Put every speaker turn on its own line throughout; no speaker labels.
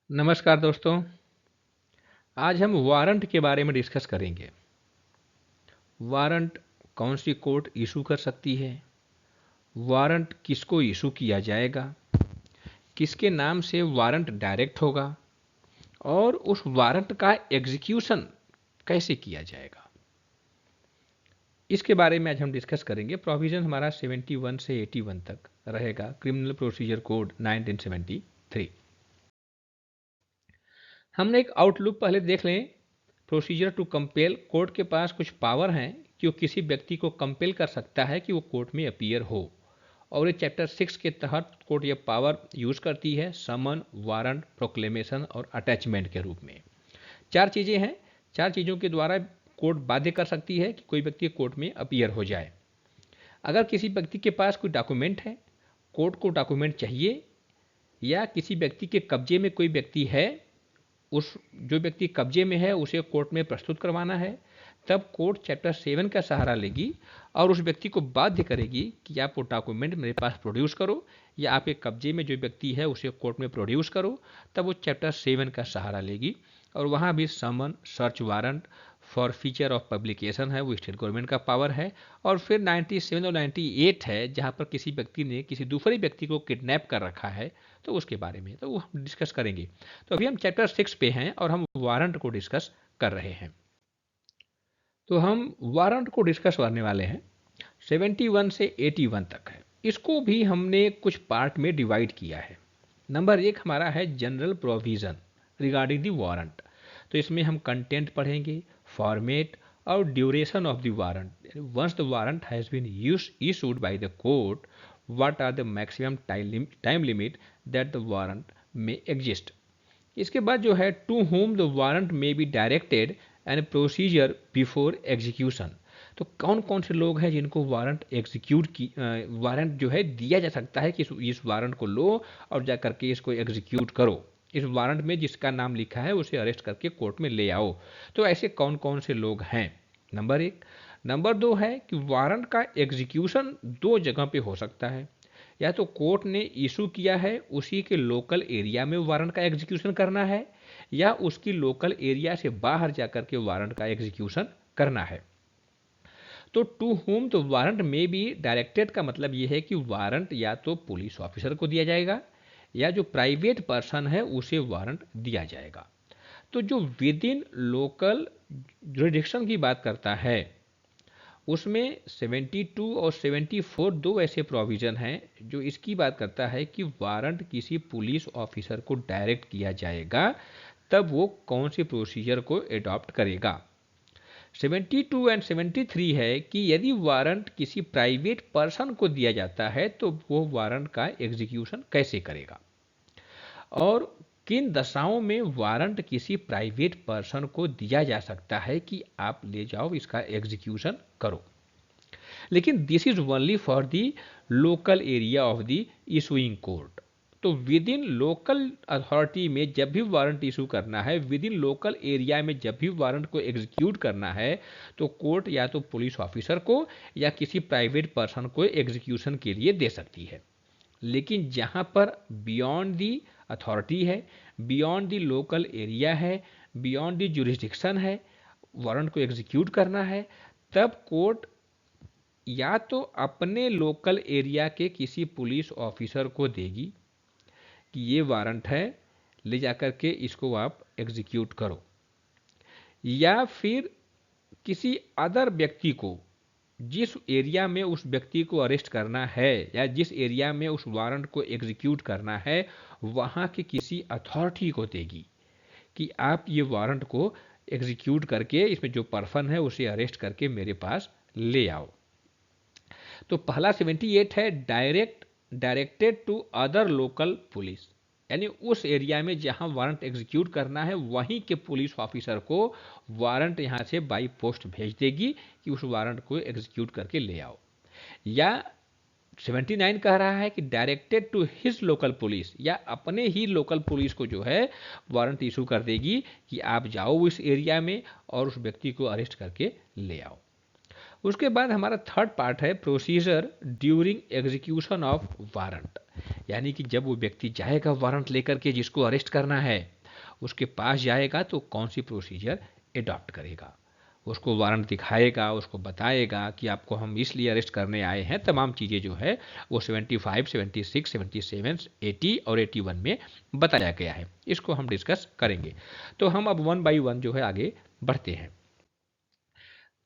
नमस्कार दोस्तों। आज हम वारंट के बारे में डिस्कस करेंगे। वारंट कौन सी कोर्ट इशू कर सकती है, वारंट किसको इशू किया जाएगा, किसके नाम से वारंट डायरेक्ट होगा और उस वारंट का एग्जीक्यूशन कैसे किया जाएगा, इसके बारे में आज हम डिस्कस करेंगे। प्रोविजन हमारा 71 से 81 तक रहेगा, क्रिमिनल प्रोसीजर कोड 1973। हमने एक आउटलुक पहले देख लें। प्रोसीजर टू कंपेल, कोर्ट के पास कुछ पावर हैं कि वो किसी व्यक्ति को कंपेल कर सकता है कि वो कोर्ट में अपीयर हो, और ये चैप्टर 6 के तहत कोर्ट ये पावर यूज करती है समन, वारंट, प्रोक्लेमेशन और अटैचमेंट के रूप में। चार चीज़ें हैं, चार चीज़ों के द्वारा कोर्ट बाध्य कर सकती है कि कोई व्यक्ति कोर्ट में अपीयर हो जाए। अगर किसी व्यक्ति के पास कोई डॉक्यूमेंट है, कोर्ट को डॉक्यूमेंट चाहिए, या किसी व्यक्ति के कब्जे में कोई व्यक्ति है, उस जो व्यक्ति कब्जे में है उसे कोर्ट में प्रस्तुत करवाना है, तब कोर्ट चैप्टर 7 का सहारा लेगी और उस व्यक्ति को बाध्य करेगी कि आप वो डॉक्यूमेंट मेरे पास प्रोड्यूस करो, या आपके कब्जे में जो व्यक्ति है उसे कोर्ट में प्रोड्यूस करो। तब वो चैप्टर 7 का सहारा लेगी और वहाँ भी summon, search warrant, forfeiture of publication है, वो स्टेट गवर्नमेंट का पावर है। और फिर 97 और 98 है, जहाँ पर किसी व्यक्ति ने किसी दूसरे व्यक्ति को किडनैप कर रखा है, तो उसके बारे में तो वो हम डिस्कस करेंगे। तो अभी हम चैप्टर 6 पे हैं और हम वारंट को डिस्कस कर रहे हैं। तो हम वारंट को डिस्कस करने वाले हैं, 71 से 81 तक है। इसको भी हमने कुछ पार्ट में डिवाइड किया है। नंबर 1 हमारा है general provision regarding the warrant. तो इसमें हम कंटेंट पढ़ेंगे, फॉर्मेट और duration of the warrant. Once the warrant has been issued by the court, what are the maximum time limit that the warrant may exist। इसके बाद जो है to home the warrant में be directed and procedure before execution. तो कौन कौन से लोग हैं जिनको वारंट एग्जीक्यूट की वारंट जो है दिया जा सकता है कि इस वारंट को लो और जा करके इसको एग्जीक्यूट करो, इस वारंट में जिसका नाम लिखा है उसे अरेस्ट करके कोर्ट में ले आओ। तो ऐसे कौन कौन से लोग हैं, नंबर 1। नंबर 2 है कि वारंट का एग्जीक्यूशन दो जगह पे हो सकता है। या तो कोर्ट ने इशू किया है उसी के लोकल एरिया में वारंट का एग्जीक्यूशन करना है, या उसकी लोकल एरिया से बाहर जाकर के वारंट का एग्जीक्यूशन करना है। तो टू होम तो वारंट में भी डायरेक्टेड का मतलब यह है कि वारंट या तो पुलिस ऑफिसर को दिया जाएगा या जो प्राइवेट पर्सन है उसे वारंट दिया जाएगा। तो जो विद इन लोकल जुरिडिक्शन की बात करता है उसमें 72 और 74 दो ऐसे प्रोविज़न हैं जो इसकी बात करता है कि वारंट किसी पुलिस ऑफिसर को डायरेक्ट किया जाएगा तब वो कौन से प्रोसीजर को एडॉप्ट करेगा। 72 एंड 73 है कि यदि वारंट किसी प्राइवेट पर्सन को दिया जाता है तो वो वारंट का एग्जीक्यूशन कैसे करेगा, और किन दशाओं में वारंट किसी प्राइवेट पर्सन को दिया जा सकता है कि आप ले जाओ इसका एग्जीक्यूशन करो। लेकिन this is only for the local area of the issuing court. तो विद इन लोकल अथॉरिटी में जब भी वारंट इशू करना है, विद इन लोकल एरिया में जब भी वारंट को एग्जीक्यूट करना है, तो कोर्ट या तो पुलिस ऑफिसर को या किसी प्राइवेट पर्सन को एग्जीक्यूशन के लिए दे सकती है। लेकिन जहाँ पर बियॉन्ड दी अथॉरिटी है, बियॉन्ड दी लोकल एरिया है, बियॉन्ड दी जुरिस्डिक्शन है, वारंट को एग्जीक्यूट करना है, तब कोर्ट या तो अपने लोकल एरिया के किसी पुलिस ऑफिसर को देगी कि ये वारंट है, ले जाकर के इसको आप एग्जीक्यूट करो, या फिर किसी अदर व्यक्ति को जिस एरिया में उस व्यक्ति को अरेस्ट करना है या जिस एरिया में उस वारंट को एग्जीक्यूट करना है वहाँ के किसी अथॉरिटी को देगी कि आप ये वारंट को एग्जीक्यूट करके इसमें जो पर्सन है उसे अरेस्ट करके मेरे पास ले आओ। तो पहला 78 है directed to other local police, यानी उस एरिया में जहां वारंट एग्जीक्यूट करना है वहीं के पुलिस ऑफिसर को वारंट यहां से बाई पोस्ट भेज देगी कि उस वारंट को एग्जीक्यूट करके ले आओ। या 79 कह रहा है कि directed to his local police, या अपने ही लोकल पुलिस को जो है वारंट इशू कर देगी कि आप जाओ उस एरिया में और उस व्यक्ति को अरेस्ट करके ले आओ। उसके बाद हमारा थर्ड पार्ट है procedure during execution of warrant, यानी कि जब वो व्यक्ति जाएगा वारंट लेकर के जिसको अरेस्ट करना है, उसके पास जाएगा तो कौन सी प्रोसीजर एडॉप्ट करेगा, उसको वारंट दिखाएगा, उसको बताएगा कि आपको हम इसलिए अरेस्ट करने आए हैं। तमाम चीज़ें जो है वो 75, 76, 77, 80 और 81 में बताया गया है। इसको हम डिस्कस करेंगे। तो हम अब वन बाई वन जो है आगे बढ़ते हैं।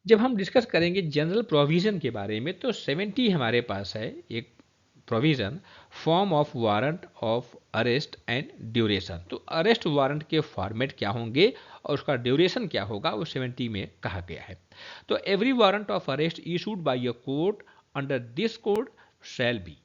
जब हम डिस्कस करेंगे जनरल प्रोविज़न के बारे में, तो 70 हमारे पास है एक provision, form of warrant of arrest and duration. तो अरेस्ट वारंट के फॉर्मेट क्या होंगे और उसका ड्यूरेशन क्या होगा, वो 70 में कहा गया है। तो every warrant of arrest issued by a court under this code shall be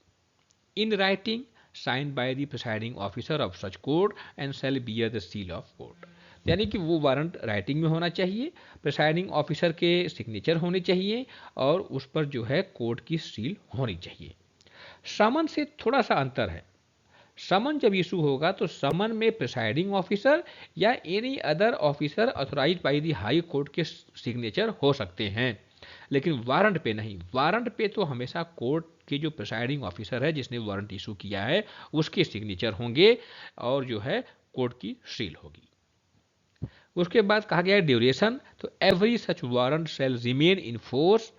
in writing, signed by the presiding officer of such court and shall bear the seal of court. यानी कि वो वारंट राइटिंग में होना चाहिए, presiding officer के signature होने चाहिए और उस पर जो है कोर्ट की सील होनी चाहिए। समन से थोड़ा सा अंतर है। समन जब इशू होगा तो समन में प्रिसाइडिंग ऑफिसर या any other officer authorise by the high court के सिग्नेचर हो सकते हैं, लेकिन वारंट पे नहीं। वारंट पे तो हमेशा कोर्ट के जो प्रिसाइडिंग ऑफिसर है जिसने वारंट इशू किया है उसके सिग्नेचर होंगे और जो है कोर्ट की सील होगी। उसके बाद कहा गया है ड्यूरेशन, तो every such warrant shall remain in force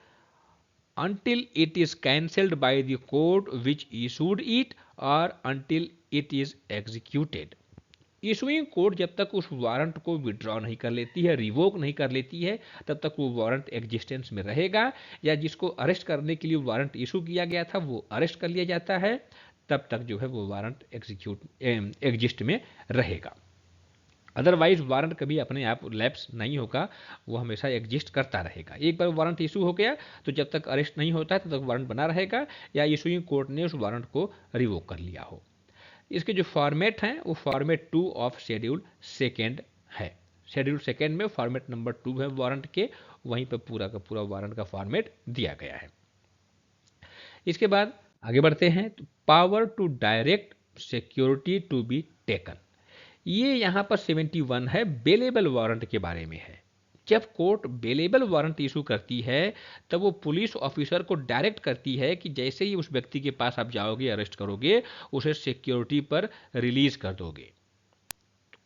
until it is cancelled by the court which issued it or until it is executed। Issuing court जब तक उस वारंट को विड्रॉ नहीं कर लेती है, रिवोक नहीं कर लेती है, तब तक वो वारंट एग्जिस्टेंस में रहेगा, या जिसको अरेस्ट करने के लिए वारंट इशू किया गया था वो अरेस्ट कर लिया जाता है, तब तक जो है वो वारंट एग्जिस्ट में रहेगा। अदरवाइज वारंट कभी अपने आप लैप्स नहीं होगा, वो हमेशा एग्जिस्ट करता रहेगा। एक बार वारंट इशू हो गया तो जब तक अरेस्ट नहीं होता है तब तक वारंट बना रहेगा, या इशूइंग कोर्ट ने उस वारंट को रिवोक कर लिया हो। इसके जो फॉर्मेट हैं वो फॉर्मेट 2 ऑफ शेड्यूल सेकेंड है। शेड्यूल सेकेंड में फॉर्मेट नंबर 2 है वारंट के, वहीं पर पूरा का पूरा वारंट का फॉर्मेट दिया गया है। इसके बाद आगे बढ़ते हैं। तो power to direct security to be taken, ये यहां पर 71 है, बेलेबल वारंट के बारे में है। जब कोर्ट बेलेबल वारंट इशू करती है तब वो पुलिस ऑफिसर को डायरेक्ट करती है कि जैसे ही उस व्यक्ति के पास आप जाओगे, अरेस्ट करोगे, उसे सिक्योरिटी पर रिलीज कर दोगे।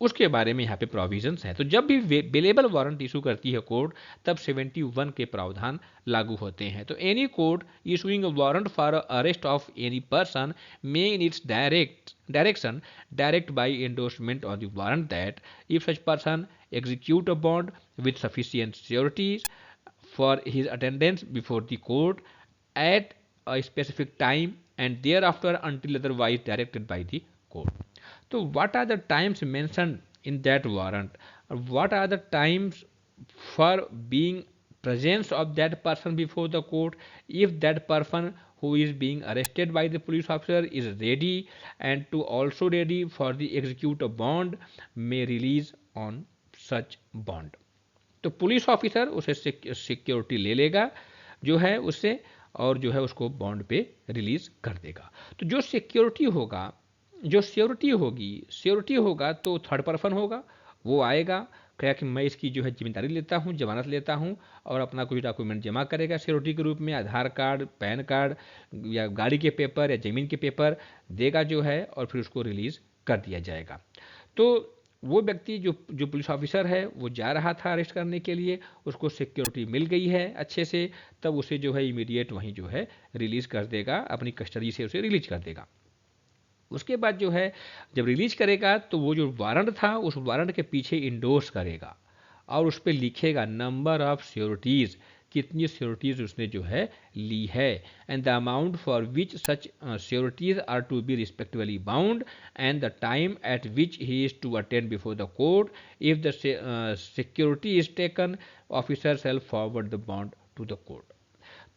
उसके बारे में यहाँ पे प्रोविजंस हैं। तो जब भी बेलेबल वारंट इशू करती है कोर्ट, तब 71 के प्रावधान लागू होते हैं। तो any court issuing a warrant for arrest of any person may in its direction direct by endorsement on the warrant that if such person execute a bond with sufficient securities for his attendance before the court at a specific time and thereafter until otherwise directed by the court। So what are the times mentioned in that warrant? What are the times for being presence of that person before the court if that person who is being arrested by the police officer is ready and to also ready for the execute a bond may release on such bond. तो police officer उसे security ले लेगा जो है उससे, और जो है उसको बॉन्ड पे रिलीज कर देगा। तो जो सिक्योरिटी होगा, जो श्योरिटी होगा तो थर्ड पर्सन होगा, वो आएगा क्या कि मैं इसकी जो है जिम्मेदारी लेता हूँ, जमानत लेता हूँ, और अपना कुछ डॉक्यूमेंट जमा करेगा श्योरिटी के रूप में, आधार कार्ड, पैन कार्ड या गाड़ी के पेपर या ज़मीन के पेपर देगा जो है, और फिर उसको रिलीज कर दिया जाएगा। तो वो व्यक्ति जो पुलिस ऑफिसर है वो जा रहा था अरेस्ट करने के लिए, उसको सिक्योरिटी मिल गई है अच्छे से, तब उसे जो है इमीडिएट वहीं जो है रिलीज कर देगा, अपनी कस्टडी से उसे रिलीज कर देगा। उसके बाद जो है जब रिलीज करेगा तो वो जो वारंट था उस वारंट के पीछे इंडोर्स करेगा और उस पर लिखेगा नंबर ऑफ श्योरिटीज़, कितनी श्योरिटीज़ उसने जो है ली है, and the amount for which such sureties are to be respectively bound and the time at which he is to attend before the court. If the security is taken officer shall forward the bond to the court.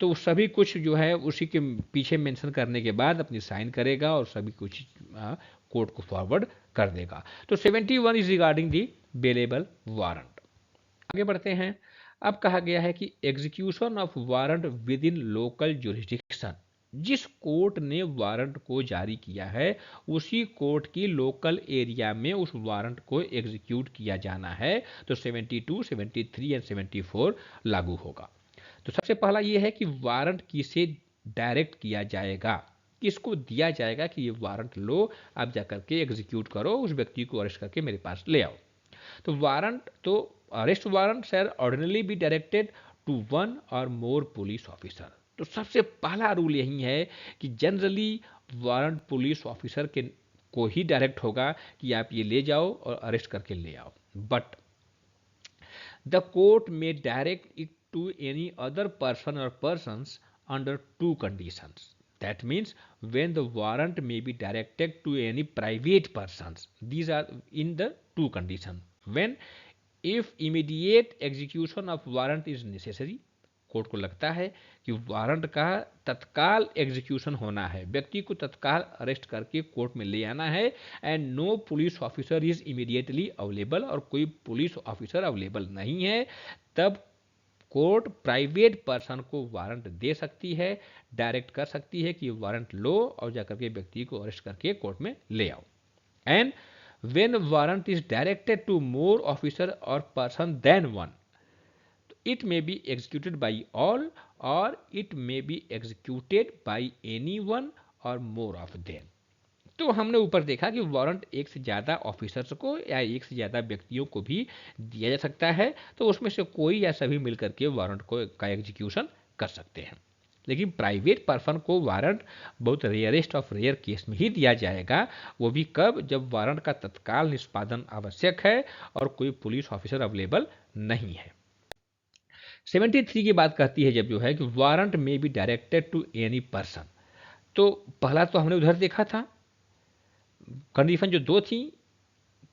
तो सभी कुछ जो है उसी के पीछे mention करने के बाद अपनी साइन करेगा और सभी कुछ कोर्ट को फॉरवर्ड कर देगा। तो 71 is regarding the bailable warrant. आगे बढ़ते हैं। अब कहा गया है कि execution of warrant with in local jurisdiction, जिस कोर्ट ने वारंट को जारी किया है उसी कोर्ट की लोकल एरिया में उस वारंट को एग्जीक्यूट किया जाना है। तो 72, 73 एंड 74 लागू होगा। तो सबसे पहला यह है कि वारंट किसे डायरेक्ट किया जाएगा, किसको दिया जाएगा कि ये वारंट लो, आप जाकर के एग्जीक्यूट करो, उस व्यक्ति को अरेस्ट करके मेरे पास ले आओ। तो वारंट, तो arrest warrant are ordinarily be directed to one or more police officer. तो सबसे पहला रूल यही है कि जनरली वारंट पुलिस ऑफिसर के को ही डायरेक्ट होगा कि आप ये ले जाओ और अरेस्ट करके ले आओ। But the court may direct it to any other person or persons under two conditions. That means when the warrant may be directed to any private persons. These are in the two conditions. When if immediate execution of warrant is necessary, court को लगता है कि warrant का तत्काल execution होना है, व्यक्ति को तत्काल अरेस्ट करके कोर्ट में ले आना है, and no police officer is immediately available, और कोई पुलिस ऑफिसर अवेलेबल नहीं है, तब कोर्ट प्राइवेट पर्सन को वारंट दे सकती है, डायरेक्ट कर सकती है कि वारंट लो और जाकर के व्यक्ति को अरेस्ट करके कोर्ट में ले आओ। And when warrant is directed to more officer or person then one, it may be executed by all or it may be executed by anyone or more of them. तो हमने ऊपर देखा कि warrant एक से ज़्यादा ऑफिसर्स को या एक से ज़्यादा व्यक्तियों को भी दिया जा सकता है, तो उसमें से कोई या सभी मिलकर के वारंट को का एग्जीक्यूशन कर सकते हैं। लेकिन प्राइवेट पर्सन को वारंट बहुत रेयरेस्ट ऑफ रेयर केस में ही दिया जाएगा, वो भी कब, जब वारंट का तत्काल निष्पादन आवश्यक है और कोई पुलिस ऑफिसर अवेलेबल नहीं है। 73 की बात कहती है जब जो है कि वारंट में be directed to any person. तो पहला तो हमने उधर देखा था, कंडीशन जो दो थी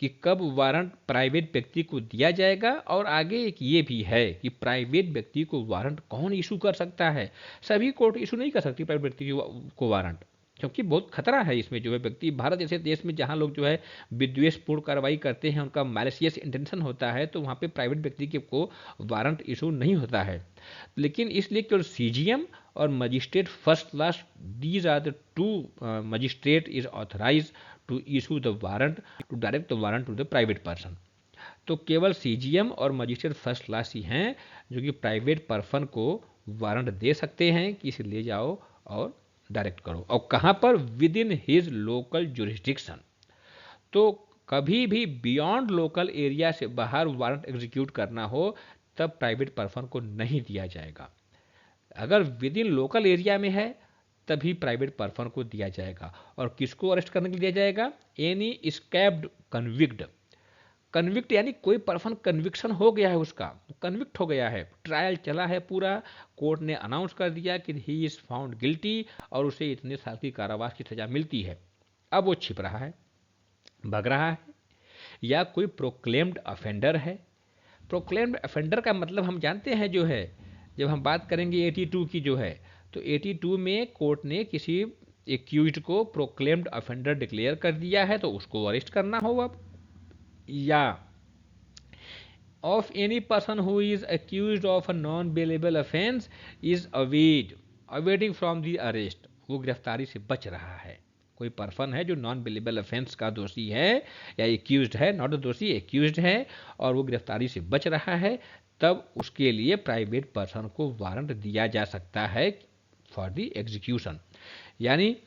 कि कब वारंट प्राइवेट व्यक्ति को दिया जाएगा, और आगे एक ये भी है कि प्राइवेट व्यक्ति को वारंट कौन इशू कर सकता है। सभी कोर्ट इशू नहीं कर सकती प्राइवेट व्यक्ति को वारंट, क्योंकि बहुत खतरा है इसमें जो है। व्यक्ति भारत जैसे देश में जहाँ लोग जो है विद्वेषपूर्ण कार्रवाई करते हैं, उनका मैलिशियस इंटेंशन होता है, तो वहाँ पे प्राइवेट व्यक्ति के को वारंट इशू नहीं होता है। लेकिन इसलिए केवल सीजीएम और magistrate first class, these are the two magistrate is authorise to issue the warrant to direct the warrant to the private person. तो केवल सीजीएम और मजिस्ट्रेट फर्स्ट क्लास ही हैं जो कि प्राइवेट पर्सन को वारंट दे सकते हैं कि इसे ले जाओ और डायरेक्ट करो, और कहां पर, with in his local jurisdiction. तो कभी भी बियॉन्ड लोकल एरिया से बाहर वारंट एग्जीक्यूट करना हो तब प्राइवेट पर्सन को नहीं दिया जाएगा। अगर विद इन लोकल एरिया में है तभी प्राइवेट पर्सन को दिया जाएगा। और किसको अरेस्ट करने के लिए दिया जाएगा? एनी स्कैप्ड कन्विक्ड। कन्विक्ट यानी कोई पर्सन कन्विक्शन हो गया है, उसका कन्विक्ट हो गया है, ट्रायल चला है पूरा, कोर्ट ने अनाउंस कर दिया कि ही इज फाउंड गिल्टी और उसे इतने साल की कारावास की सजा मिलती है। अब वो छिप रहा है, भग रहा है, या कोई प्रोक्लेम्ड अफेंडर है। प्रोक्लेम्ड अफेंडर का मतलब हम जानते हैं जो है, जब हम बात करेंगे 82 की जो है, तो 82 में कोर्ट ने किसी एक्यूज्ड को प्रोक्लेम्ड अफेंडर डिक्लेयर कर दिया है, तो उसको अरेस्ट करना हो। अब या of any person who is accused of a non-bailable offense is awaiting from the arrest, वो गिरफ्तारी से बच रहा है। कोई पर्सन है जो नॉन बेलेबल ऑफेंस का दोषी है या एक्यूज्ड है, नॉट दोषी, एक्यूज्ड है, और वो गिरफ्तारी से बच रहा है, तब उसके लिए प्राइवेट पर्सन को वारंट दिया जा सकता है फॉर द एग्जीक्यूशन। यानी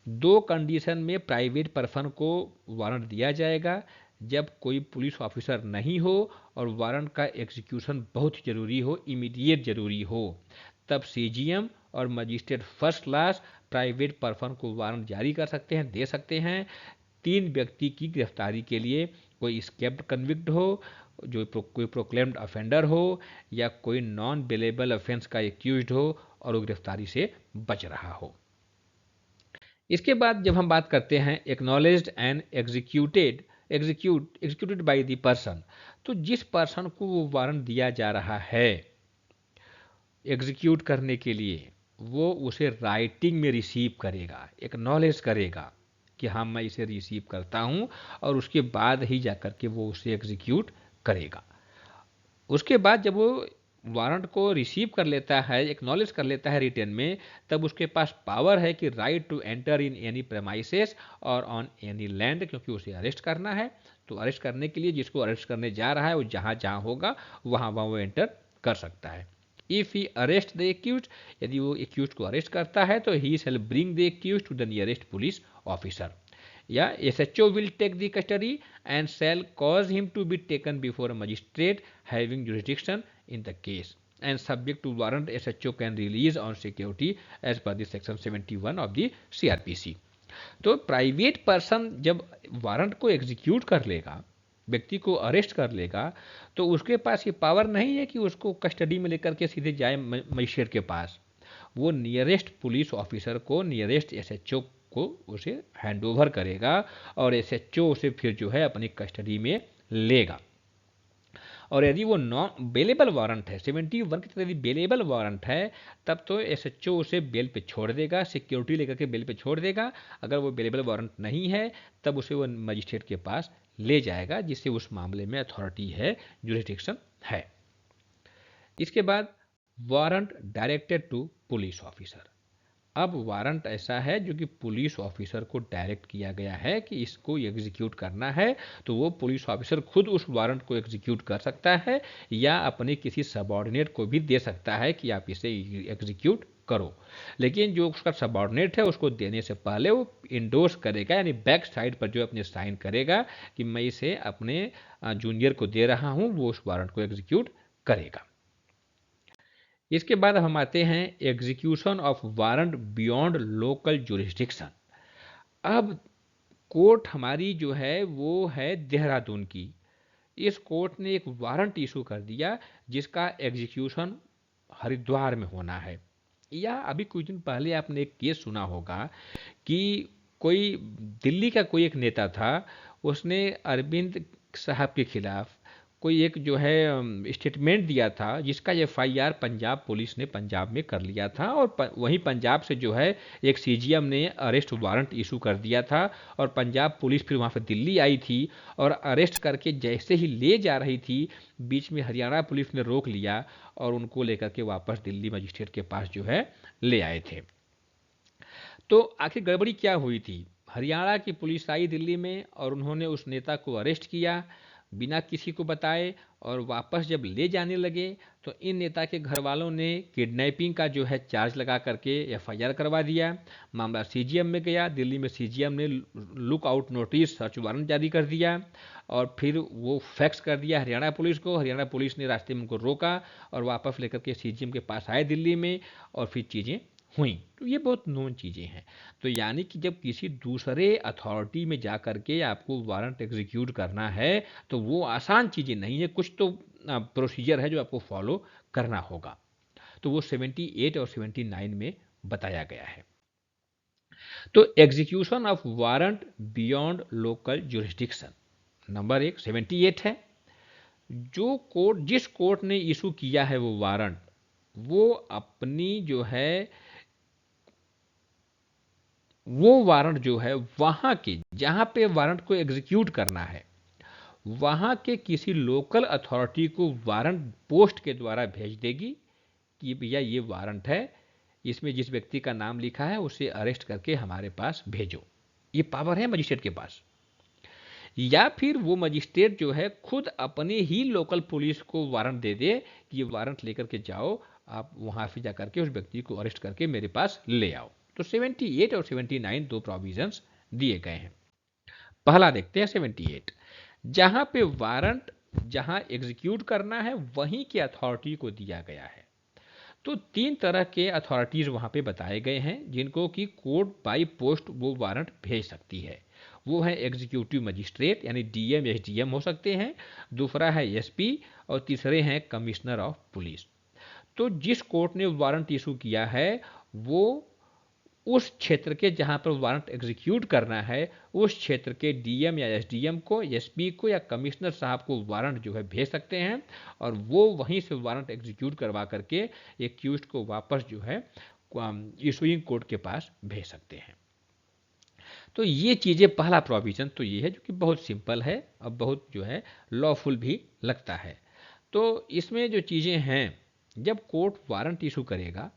दो कंडीशन में प्राइवेट पर्सन को वारंट दिया जाएगा, जब कोई पुलिस ऑफिसर नहीं हो और वारंट का एग्जीक्यूशन बहुत जरूरी हो, इमीडिएट जरूरी हो, तब सीजीएम और magistrate first class private person को वारंट जारी कर सकते हैं, दे सकते हैं। 3 व्यक्ति की गिरफ्तारी के लिए, कोई स्केप्ड कन्विक्ट हो, जो कोई प्रोक्लेम्ड अफेंडर हो, या कोई नॉन बेलेबल ऑफेंस का एक्यूज्ड हो और वो गिरफ्तारी से बच रहा हो। इसके बाद जब हम बात करते हैं acknowledged and executed by the person, तो जिस पर्सन को वो वारंट दिया जा रहा है एग्जीक्यूट करने के लिए, वो उसे राइटिंग में रिसीव करेगा, एक्नॉलेज करेगा कि हाँ मैं इसे रिसीव करता हूँ, और उसके बाद ही जाकर के वो उसे एग्जीक्यूट करेगा। उसके बाद जब वो वारंट को रिसीव कर लेता है, एक्नॉलेज कर लेता है रिटर्न में, तब उसके पास पावर है कि right to enter in any premises or on any land, क्योंकि उसे अरेस्ट करना है। तो अरेस्ट करने के लिए जिसको अरेस्ट करने जा रहा है वो जहाँ जहाँ होगा वहाँ वहाँ वो एंटर कर सकता है। If he arrest the accused, यदि वो एक्यूज को अरेस्ट करता है तो he shall bring the accused to the nearest police officer, या SHO will take the custody and shall cause him to be taken before a magistrate having jurisdiction in the case and subject to warrant SHO can release on security as per the section 71 of the CRPC। तो private person जब warrant को execute कर लेगा, व्यक्ति को arrest कर लेगा, तो उसके पास ये पावर नहीं है कि उसको कस्टडी में लेकर के सीधे जाए मजिस्ट्रेट के पास। वो नियरेस्ट पुलिस ऑफिसर को, नियरेस्ट SHO को उसे हैंड ओवर करेगा और SHO उसे फिर जो है अपनी कस्टडी में लेगा। और यदि वो नॉन बेलेबल वारंट है, 71 की तरह यदि बेलेबल वारंट है, तब तो SHO उसे बेल पे छोड़ देगा, सिक्योरिटी लेकर के बेल पे छोड़ देगा। अगर वो बेलेबल वारंट नहीं है तब उसे वो मजिस्ट्रेट के पास ले जाएगा, जिससे उस मामले में अथॉरिटी है, जुरिस्डिक्शन है। इसके बाद warrant directed to police officer. अब वारंट ऐसा है जो कि पुलिस ऑफिसर को डायरेक्ट किया गया है कि इसको एग्जीक्यूट करना है, तो वो पुलिस ऑफिसर खुद उस वारंट को एग्जीक्यूट कर सकता है या अपने किसी सबऑर्डिनेट को भी दे सकता है कि आप इसे एग्जीक्यूट करो। लेकिन जो उसका सबऑर्डिनेट है उसको देने से पहले वो इंडोर्स करेगा, यानी बैक साइड पर जो अपने साइन करेगा कि मैं इसे अपने जूनियर को दे रहा हूं, वो उस वारंट को एग्जीक्यूट करेगा। इसके बाद हम आते हैं execution of warrant beyond local jurisdiction. अब कोर्ट हमारी जो है वो है देहरादून की। इस कोर्ट ने एक वारंट इशू कर दिया जिसका एग्जीक्यूशन हरिद्वार में होना है। या अभी कुछ दिन पहले आपने एक केस सुना होगा कि कोई दिल्ली का कोई एक नेता था, उसने अरविंद साहब के खिलाफ कोई एक जो है स्टेटमेंट दिया था, जिसका FIR पंजाब पुलिस ने पंजाब में कर लिया था और वहीं पंजाब से जो है एक CGM ने अरेस्ट वारंट इशू कर दिया था और पंजाब पुलिस फिर वहाँ पर दिल्ली आई थी और अरेस्ट करके जैसे ही ले जा रही थी, बीच में हरियाणा पुलिस ने रोक लिया और उनको लेकर के वापस दिल्ली मजिस्ट्रेट के पास जो है ले आए थे। तो आखिर गड़बड़ी क्या हुई थी? हरियाणा की पुलिस आई दिल्ली में और उन्होंने उस नेता को अरेस्ट किया बिना किसी को बताए, और वापस जब ले जाने लगे तो इन नेता के घर वालों ने किडनैपिंग का जो है चार्ज लगा करके FIR करवा दिया। मामला CGM में गया, दिल्ली में CGM ने look out notice, search warrant जारी कर दिया और फिर वो फैक्स कर दिया हरियाणा पुलिस को। हरियाणा पुलिस ने रास्ते में उनको रोका और वापस लेकर के CGM के पास आए दिल्ली में और फिर चीज़ें हुई। तो ये बहुत नोन चीज़ें हैं। तो यानी कि जब किसी दूसरे अथॉरिटी में जा कर के आपको वारंट एग्जीक्यूट करना है तो वो आसान चीज़ें नहीं है, कुछ तो प्रोसीजर है जो आपको फॉलो करना होगा। तो वो 78 और 79 में बताया गया है। तो execution of warrant beyond local jurisdiction number 1 78 है। जो कोर्ट, जिस कोर्ट ने इशू किया है वो वारंट, वो अपनी जो है वो वारंट जो है वहां के, जहां पे वारंट को एग्जीक्यूट करना है, वहां के किसी लोकल अथॉरिटी को वारंट पोस्ट के द्वारा भेज देगी कि भैया ये वारंट है, इसमें जिस व्यक्ति का नाम लिखा है उसे अरेस्ट करके हमारे पास भेजो। ये पावर है मजिस्ट्रेट के पास। या फिर वो मजिस्ट्रेट जो है खुद अपने ही लोकल पुलिस को वारंट दे दे कि ये वारंट लेकर के जाओ, आप वहां से जाकर के उस व्यक्ति को अरेस्ट करके मेरे पास ले आओ। तो 78 और 79 दो प्रोविजंस दिए गए हैं। पहला देखते हैं 78, जहां पे वारंट जहां एग्जीक्यूट करना है वहीं के अथॉरिटी को दिया गया है। तो 3 तरह के अथॉरिटीज वहां पे बताए गए हैं जिनको कि कोर्ट बाई पोस्ट वो वारंट भेज सकती है। वो है एग्जीक्यूटिव मजिस्ट्रेट यानी DM SDM हो सकते हैं, दूसरा है SP और तीसरे हैं कमिश्नर ऑफ पुलिस। तो जिस कोर्ट ने वारंट इशू किया है वो उस क्षेत्र के जहां पर वारंट एग्जीक्यूट करना है उस क्षेत्र के DM या SDM को, SP को या कमिश्नर साहब को वारंट जो है भेज सकते हैं और वो वहीं से वारंट एग्जीक्यूट करवा करके एक्यूज्ड को वापस जो है इशूइंग कोर्ट के पास भेज सकते हैं। तो ये चीज़ें, पहला प्रोविजन तो ये है जो कि बहुत सिंपल है और बहुत जो है लॉफुल भी लगता है। तो इसमें जो चीज़ें हैं, जब कोर्ट वारंट इशू करेगा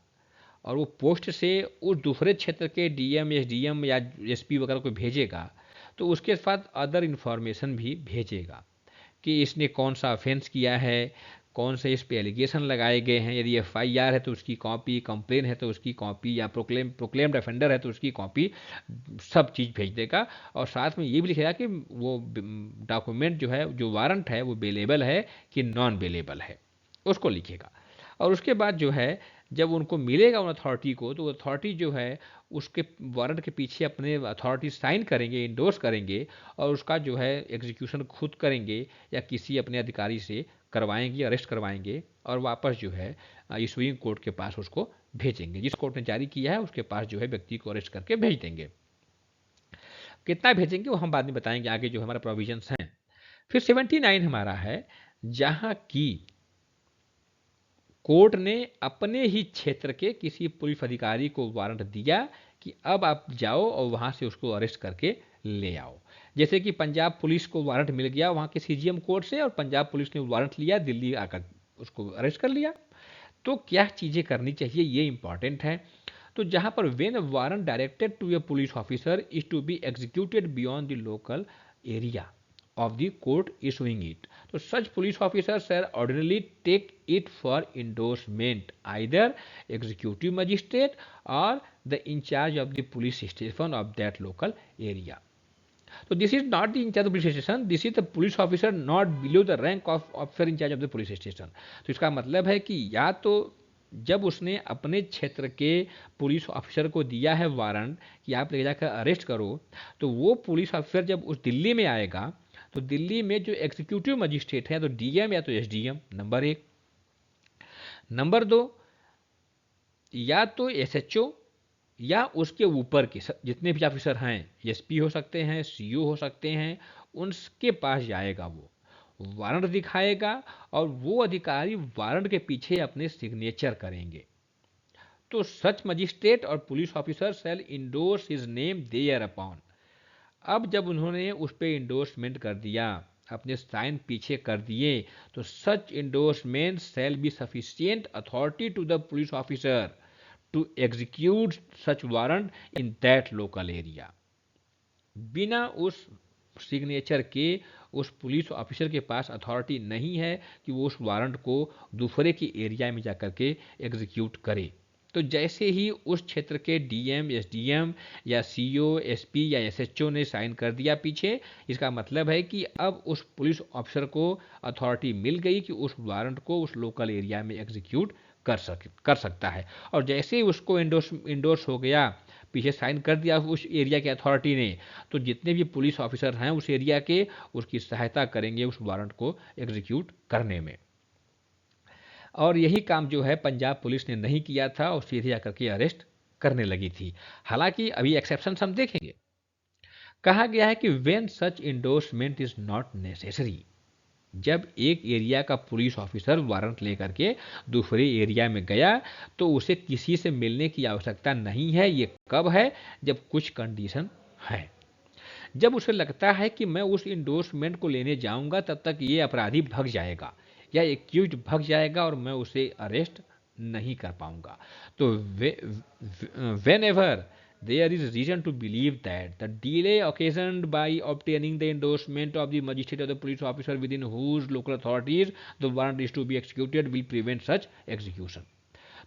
और वो पोस्ट से उस दूसरे क्षेत्र के DM SDM या SP वगैरह को भेजेगा तो उसके साथ अदर इन्फॉर्मेशन भी भेजेगा कि इसने कौन सा ऑफेंस किया है, कौन से इस पे एलिगेशन लगाए गए हैं, यदि एफआईआर है तो उसकी कॉपी, कंप्लेन है तो उसकी कॉपी, या प्रोक्लेम्ड ऑफेंडर है तो उसकी कॉपी, सब चीज़ भेज देगा। और साथ में ये भी लिखेगा कि वो डॉक्यूमेंट जो है, जो वारंट है, वो बेलेबल है कि नॉन बेलेबल है, उसको लिखेगा। और उसके बाद जो है जब उनको मिलेगा उन अथॉरिटी को, तो अथॉरिटी जो है उसके वारंट के पीछे अपने अथॉरिटी साइन करेंगे, इंडोर्स करेंगे, और उसका जो है एग्जीक्यूशन खुद करेंगे या किसी अपने अधिकारी से करवाएंगे, अरेस्ट करवाएंगे, और वापस जो है इशूइंग कोर्ट के पास उसको भेजेंगे। जिस कोर्ट ने जारी किया है उसके पास जो है व्यक्ति को अरेस्ट करके भेज देंगे। कितना भेजेंगे वो हम बाद में बताएंगे, आगे जो हमारा प्रोविजंस हैं। फिर 79 हमारा है, जहां की कोर्ट ने अपने ही क्षेत्र के किसी पुलिस अधिकारी को वारंट दिया कि अब आप जाओ और वहां से उसको अरेस्ट करके ले आओ। जैसे कि पंजाब पुलिस को वारंट मिल गया वहां के सीजीएम कोर्ट से, और पंजाब पुलिस ने वारंट लिया, दिल्ली आकर उसको अरेस्ट कर लिया। तो क्या चीजें करनी चाहिए, ये इंपॉर्टेंट है। तो जहां पर when warrant directed to a police officer is to be executed beyond the local area of the court issuing it. So such police officers shall ordinarily take it for endorsement, either executive magistrate or the in charge of the police station of that local area. So this is not the in charge of the police station, this is the police officer not below the rank of officer in charge of the police station. तो इसका मतलब है कि या तो जब उसने अपने क्षेत्र के पुलिस ऑफिसर को दिया है वारंट कि आप ले जाकर अरेस्ट करो, तो वो पुलिस ऑफिसर जब उस दिल्ली में आएगा तो दिल्ली में जो एग्जीक्यूटिव मजिस्ट्रेट है, तो डीएम या तो एसडीएम, नंबर एक। नंबर दो, या तो एसएचओ या उसके ऊपर के जितने भी ऑफिसर हैं, एसपी हो सकते हैं, सीओ हो सकते हैं, उनके पास जाएगा, वो वारंट दिखाएगा और वो अधिकारी वारंट के पीछे अपने सिग्नेचर करेंगे। तो such magistrate or police officer shall endorse his name thereupon. अब जब उन्होंने उस पर इंडोर्समेंट कर दिया, अपने साइन पीछे कर दिए, तो such endorsement shall be sufficient authority to the police officer to execute such warrant in that local area. बिना उस सिग्नेचर के उस पुलिस ऑफिसर के पास अथॉरिटी नहीं है कि वो उस वारंट को दूसरे के एरिया में जाकर के एग्जीक्यूट करे। तो जैसे ही उस क्षेत्र के डीएम, एसडीएम या सीओ, एसपी या एसएचओ ने साइन कर दिया पीछे, इसका मतलब है कि अब उस पुलिस ऑफिसर को अथॉरिटी मिल गई कि उस वारंट को उस लोकल एरिया में एग्जीक्यूट कर सकता है। और जैसे ही उसको इंडोर्स हो गया, पीछे साइन कर दिया उस एरिया के अथॉरिटी ने, तो जितने भी पुलिस ऑफिसर हैं उस एरिया के, उसकी सहायता करेंगे उस वारंट को एग्जीक्यूट करने में। और यही काम जो है पंजाब पुलिस ने नहीं किया था और सीधे आकर के अरेस्ट करने लगी थी। हालांकि अभी एक्सेप्शन हम देखेंगे। कहा गया है कि when such endorsement is not necessary, जब एक एरिया का पुलिस ऑफिसर वारंट लेकर के दूसरे एरिया में गया तो उसे किसी से मिलने की आवश्यकता नहीं है। ये कब है? जब कुछ कंडीशन है। जब उसे लगता है कि मैं उस इंडोर्समेंट को लेने जाऊंगा तब तक ये अपराधी भाग जाएगा या एक्यूज भाग जाएगा और मैं उसे अरेस्ट नहीं कर पाऊंगा। तो when ever there is reason to believe that the delay occasioned by obtaining the endorsement of the magistrate or the police officer within whose local authorities the warrant is to be executed will prevent such execution.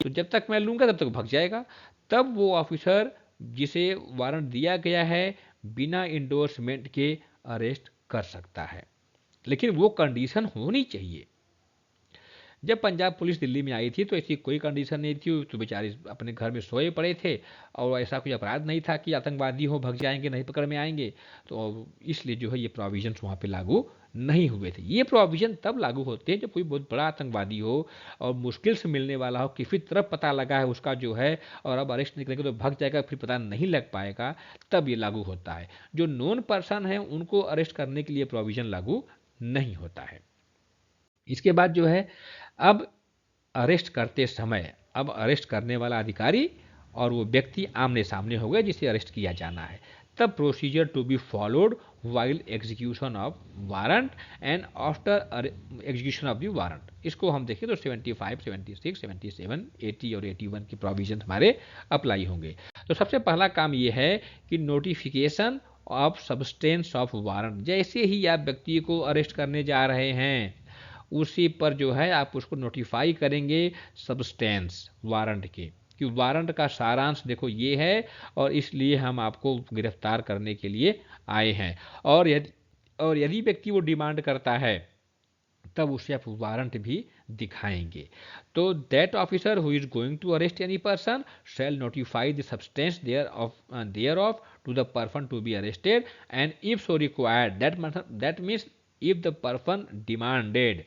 तो जब तक मैं लूंगा तब तक भाग जाएगा। तब वो ऑफिसर जिसे वारंट दिया गया है बिना इंडोर्समेंट के अरेस्ट कर सकता है, लेकिन वो कंडीशन होनी चाहिए। जब पंजाब पुलिस दिल्ली में आई थी तो ऐसी कोई कंडीशन नहीं थी, तो बेचारे अपने घर में सोए पड़े थे और ऐसा कोई अपराध नहीं था कि आतंकवादी हो भग जाएंगे, नहीं पकड़ में आएंगे, तो इसलिए जो है ये प्रोविजंस वहाँ पे लागू नहीं हुए थे। ये प्रोविजन तब लागू होते हैं जब कोई बहुत बड़ा आतंकवादी हो और मुश्किल से मिलने वाला हो, किसी तरफ पता लगा है उसका जो है और अब अरेस्ट नहीं करेंगे तो भग जाएगा, फिर पता नहीं लग पाएगा, तब ये लागू होता है। जो नोन पर्सन है उनको अरेस्ट करने के लिए प्रोविजन लागू नहीं होता है। इसके बाद जो है अब अरेस्ट करते समय अब अरेस्ट करने वाला अधिकारी और वो व्यक्ति आमने सामने हो गए जिसे अरेस्ट किया जाना है। तब procedure to be followed while execution of warrant and after execution of the warrant. इसको हम देखें तो 75, 76, 77, 80 और 81 की प्रोविजन हमारे अप्लाई होंगे। तो सबसे पहला काम ये है कि notification of substance of warrant. जैसे ही आप व्यक्ति को अरेस्ट करने जा रहे हैं उसी पर जो है आप उसको नोटिफाई करेंगे सब्सटेंस वारंट के, कि वारंट का सारांश देखो ये है और इसलिए हम आपको गिरफ्तार करने के लिए आए हैं। और यदि व्यक्ति वो डिमांड करता है तब उसे आप वारंट भी दिखाएंगे। तो that officer who is going to arrest any person shall notify the substance thereof to the person to be arrested and if so required, that means if the person demanded,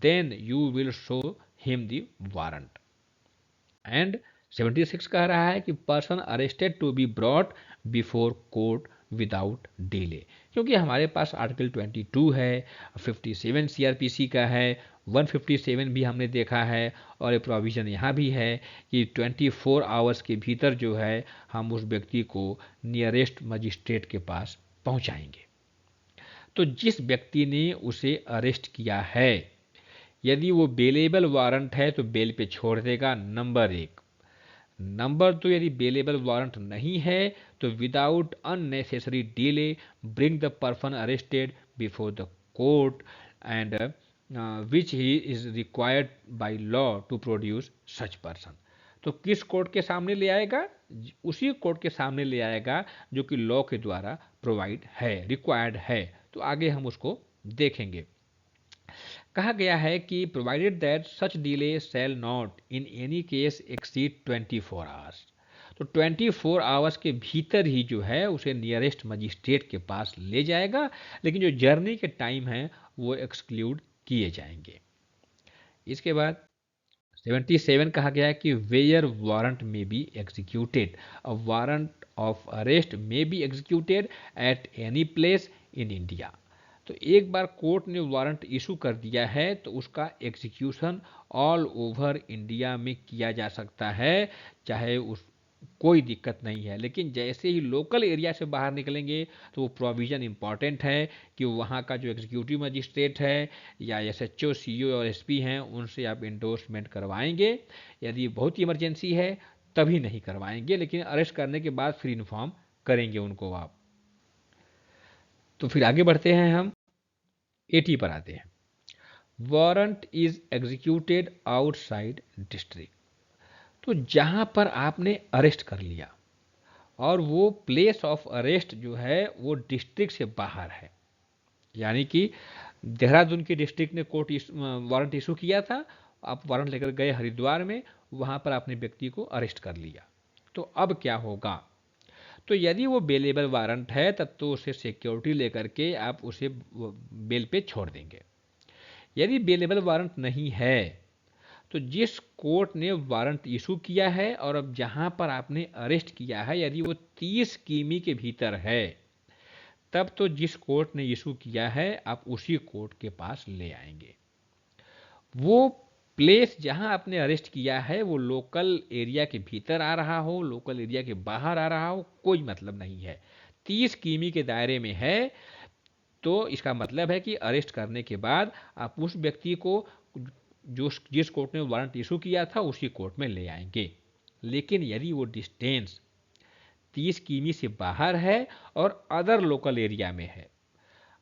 then you will show him the warrant। And 76 कह रहा है कि person arrested to be brought before court without delay, क्योंकि हमारे पास article 22 है, 57 CrPC का है, 157 भी हमने देखा है, और ये प्रोविज़न यहाँ भी है कि 24 आवर्स के भीतर जो है हम उस व्यक्ति को नियरेस्ट मजिस्ट्रेट के पास पहुँचाएंगे। तो जिस व्यक्ति ने उसे अरेस्ट किया है, यदि वो बेलेबल वारंट है तो बेल पे छोड़ देगा, नंबर 1। नंबर 2, यदि बेलेबल वारंट नहीं है तो without unnecessary delay bring the person arrested before the court and which he is required by law to produce such person. तो किस कोर्ट के सामने ले आएगा? उसी कोर्ट के सामने ले आएगा जो कि लॉ के द्वारा प्रोवाइड है, रिक्वायर्ड है। तो आगे हम उसको देखेंगे। कहा गया है कि provided that such delay shall not in any case exceed 24 hours. तो 24 आवर्स के भीतर ही जो है उसे नियरेस्ट मजिस्ट्रेट के पास ले जाएगा, लेकिन जो जर्नी के टाइम है वो एक्सक्लूड किए जाएंगे। इसके बाद 77 कहा गया है कि वेयर वारंट में be executed, a warrant of arrest may be executed at any place in India. तो एक बार कोर्ट ने वारंट इशू कर दिया है तो उसका एग्जीक्यूशन ऑल ओवर इंडिया में किया जा सकता है, चाहे उस कोई दिक्कत नहीं है। लेकिन जैसे ही लोकल एरिया से बाहर निकलेंगे तो वो प्रोविज़न इंपॉर्टेंट है कि वहाँ का जो एग्जीक्यूटिव मजिस्ट्रेट है या एसएचओ, सीईओ और एसपी हैं उनसे आप इंडोर्समेंट करवाएंगे। यदि बहुत इमरजेंसी है तभी नहीं करवाएंगे, लेकिन अरेस्ट करने के बाद फिर इन्फॉर्म करेंगे उनको आप। तो फिर आगे बढ़ते हैं, हम 80 पर आते हैं। Warrant is executed outside district. तो जहां पर आपने अरेस्ट कर लिया और वो प्लेस ऑफ अरेस्ट जो है वो डिस्ट्रिक्ट से बाहर है, यानी कि देहरादून की डिस्ट्रिक्ट ने कोर्ट वारंट इशू किया था, आप वारंट लेकर गए हरिद्वार में, वहां पर आपने व्यक्ति को अरेस्ट कर लिया। तो अब क्या होगा? तो यदि वो बेलेबल वारंट है तब तो उसे सिक्योरिटी लेकर के आप उसे बेल पे छोड़ देंगे। यदि बेलेबल वारंट नहीं है तो जिस कोर्ट ने वारंट इशू किया है और अब जहां पर आपने अरेस्ट किया है यदि वो 30 किमी के भीतर है, तब तो जिस कोर्ट ने इशू किया है आप उसी कोर्ट के पास ले आएंगे। वो प्लेस जहां आपने अरेस्ट किया है वो लोकल एरिया के भीतर आ रहा हो, लोकल एरिया के बाहर आ रहा हो, कोई मतलब नहीं है। 30 किमी के दायरे में है तो इसका मतलब है कि अरेस्ट करने के बाद आप उस व्यक्ति को जिस कोर्ट ने वारंट इशू किया था उसी कोर्ट में ले आएंगे। लेकिन यदि वो डिस्टेंस 30 किमी से बाहर है और अदर लोकल एरिया में है,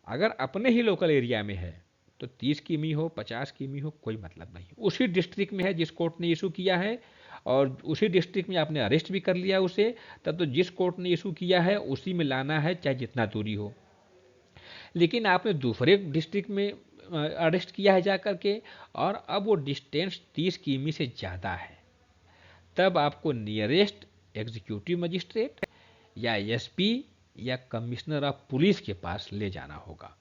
अगर अपने ही लोकल एरिया में है तो 30 किमी हो 50 किमी हो कोई मतलब नहीं, उसी डिस्ट्रिक्ट में है जिस कोर्ट ने इशू किया है और उसी डिस्ट्रिक्ट में आपने अरेस्ट भी कर लिया उसे, तब तो जिस कोर्ट ने इशू किया है उसी में लाना है, चाहे जितना दूरी हो। लेकिन आपने दूसरे डिस्ट्रिक्ट में अरेस्ट किया है जाकर के और अब वो डिस्टेंस 30 किमी से ज़्यादा है, तब आपको नियरेस्ट एग्जीक्यूटिव मजिस्ट्रेट या एसपी या कमिश्नर ऑफ पुलिस के पास ले जाना होगा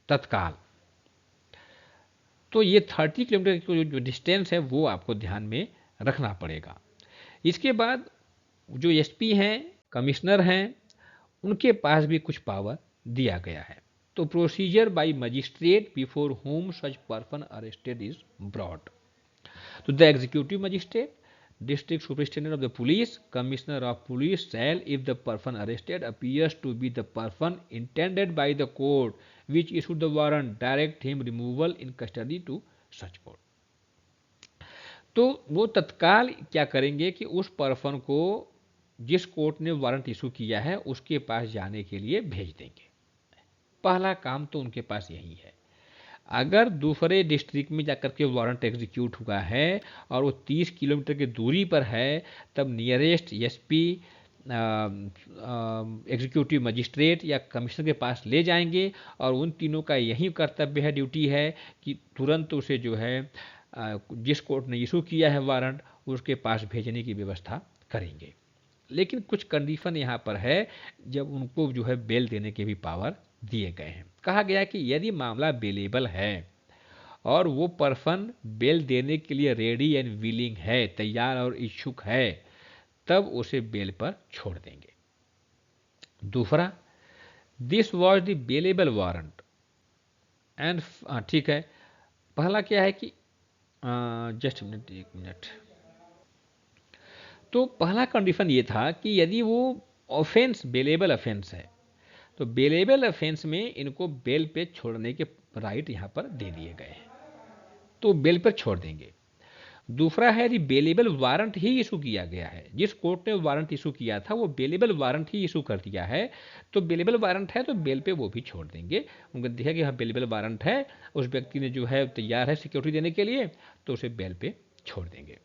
तत्काल। तो ये 30 किलोमीटर की जो डिस्टेंस है वो आपको ध्यान में रखना पड़ेगा। इसके बाद जो एसपी हैं, कमिश्नर हैं, उनके पास भी कुछ पावर दिया गया है। तो procedure by magistrate before whom such person arrested is brought. तो the executive magistrate, district superintendent of the police, commissioner of police shall, if the person arrested appears to be the person intended by the court which issued the warrant, direct him removal in custody to such court। तो वो तत्काल क्या करेंगे कि उस person को जिस court ने वारंट इशू किया है उसके पास जाने के लिए भेज देंगे। पहला काम तो उनके पास यही है। अगर दूसरे डिस्ट्रिक्ट में जाकर के वारंट एग्जीक्यूट हुआ है और वो 30 किलोमीटर की दूरी पर है, तब नियरेस्ट एसपी, एग्जीक्यूटिव मजिस्ट्रेट या कमिश्नर के पास ले जाएंगे और उन तीनों का यही कर्तव्य है, ड्यूटी है कि तुरंत उसे जो है जिस कोर्ट ने इशू किया है वारंट, उसके पास भेजने की व्यवस्था करेंगे। लेकिन कुछ कंडीशन यहाँ पर है जब उनको जो है बेल देने के भी पावर दिए गए हैं। कहा गया कि यदि मामला बेलेबल है और वो पर्सन बेल देने के लिए रेडी एंड विलिंग है, तैयार और इच्छुक है, तब उसे बेल पर छोड़ देंगे। दूसरा, this was the bailable warrant and, ठीक है, पहला क्या है कि जस्ट मिनट, एक मिनट। तो पहला कंडीशन ये था कि यदि वो ऑफेंस बेलेबल ऑफेंस है, तो बेलेबल ऑफेंस में इनको बेल पे छोड़ने के राइट यहाँ पर दे दिए गए हैं, तो बेल पर छोड़ देंगे। दूसरा है यदि बेलेबल वारंट ही इशू किया गया है, जिस कोर्ट ने वारंट इशू किया था वो बेलेबल वारंट ही इशू कर दिया है, तो बेलेबल वारंट है तो बेल पे वो भी छोड़ देंगे। उनको देखा कि हाँ बेलेबल वारंट है, उस व्यक्ति ने जो है तैयार है सिक्योरिटी देने के लिए, तो उसे बेल पे छोड़ देंगे।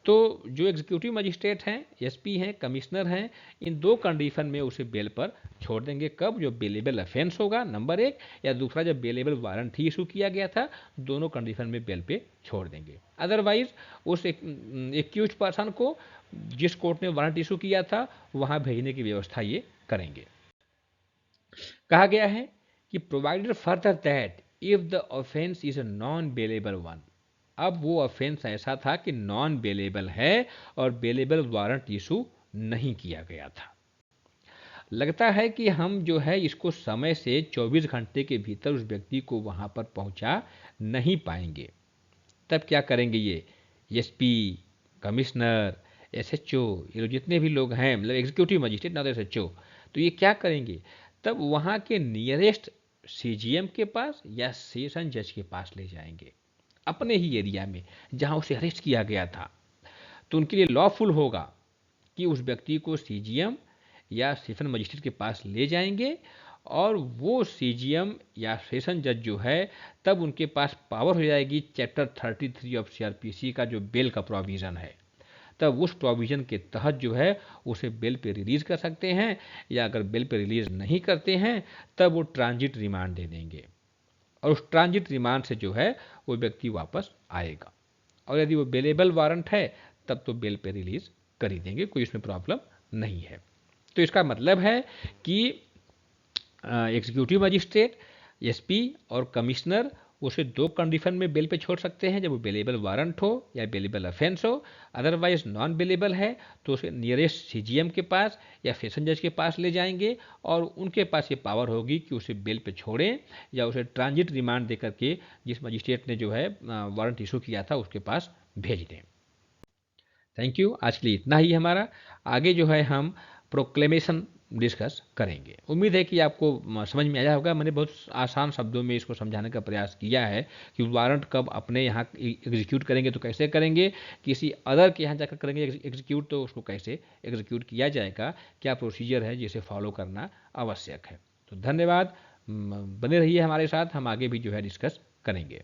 तो जो एग्जीक्यूटिव मजिस्ट्रेट हैं, एसपी हैं, कमिश्नर हैं, इन दो कंडीशन में उसे बेल पर छोड़ देंगे। कब? जो बेलेबल ऑफेंस होगा नंबर एक, या दूसरा जब बेलेबल वारंट ही इशू किया गया था, दोनों कंडीशन में बेल पे छोड़ देंगे। अदरवाइज उस एक्यूज पर्सन को जिस कोर्ट ने वारंट इशू किया था वहां भेजने की व्यवस्था ये करेंगे। कहा गया है कि provided further that if the offence is a non bailable one, अब वो ऑफेंस ऐसा था कि नॉन बेलेबल है और बेलेबल वारंट इशू नहीं किया गया था। लगता है कि हम जो है इसको समय से 24 घंटे के भीतर उस व्यक्ति को वहां पर पहुंचा नहीं पाएंगे, तब क्या करेंगे ये एसपी, कमिश्नर, एसएचओ, ये लोग जितने भी लोग हैं, मतलब एग्जीक्यूटिव मजिस्ट्रेट ना तो एसएचओ, तो ये क्या करेंगे, तब वहां के नियरेस्ट सीजीएम के पास या सेशन जज के पास ले जाएंगे, अपने ही एरिया में जहां उसे अरेस्ट किया गया था। तो उनके लिए लॉफुल होगा कि उस व्यक्ति को सीजीएम या सेशन मजिस्ट्रेट के पास ले जाएंगे और वो सीजीएम या सेशन जज जो है तब उनके पास पावर हो जाएगी चैप्टर 33 ऑफ सीआरपीसी का जो बेल का प्रोविज़न है, तब उस प्रोविज़न के तहत जो है उसे बेल पे रिलीज कर सकते हैं, या अगर बेल पे रिलीज नहीं करते हैं तब वो ट्रांजिट रिमांड दे देंगे और उस ट्रांजिट रिमांड से जो है वो व्यक्ति वापस आएगा, और यदि वो बेलेबल वारंट है तब तो बेल पे रिलीज कर ही देंगे, कोई इसमें प्रॉब्लम नहीं है। तो इसका मतलब है कि एग्जीक्यूटिव मजिस्ट्रेट, एसपी और कमिश्नर उसे दो कंडीशन में बेल पे छोड़ सकते हैं, जब वो बेलेबल वारंट हो या बेलेबल ऑफेंस हो। अदरवाइज नॉन बेलेबल है तो उसे नियरेस्ट सीजीएम के पास या सेशन जज के पास ले जाएंगे और उनके पास ये पावर होगी कि उसे बेल पे छोड़ें या उसे ट्रांजिट रिमांड दे करके जिस मजिस्ट्रेट ने जो है वारंट इशू किया था उसके पास भेज दें। थैंक यू, आज के लिए इतना ही हमारा। आगे जो है हम प्रोक्लेमेशन डिस्कस करेंगे। उम्मीद है कि आपको समझ में आया होगा। मैंने बहुत आसान शब्दों में इसको समझाने का प्रयास किया है कि वारंट कब अपने यहाँ एग्जीक्यूट करेंगे तो कैसे करेंगे, किसी अदर के यहाँ जाकर करेंगे एग्जीक्यूट तो उसको कैसे एग्जीक्यूट किया जाएगा, क्या प्रोसीजर है जिसे फॉलो करना आवश्यक है। तो धन्यवाद, बने रहिए हमारे साथ, हम आगे भी जो है डिस्कस करेंगे।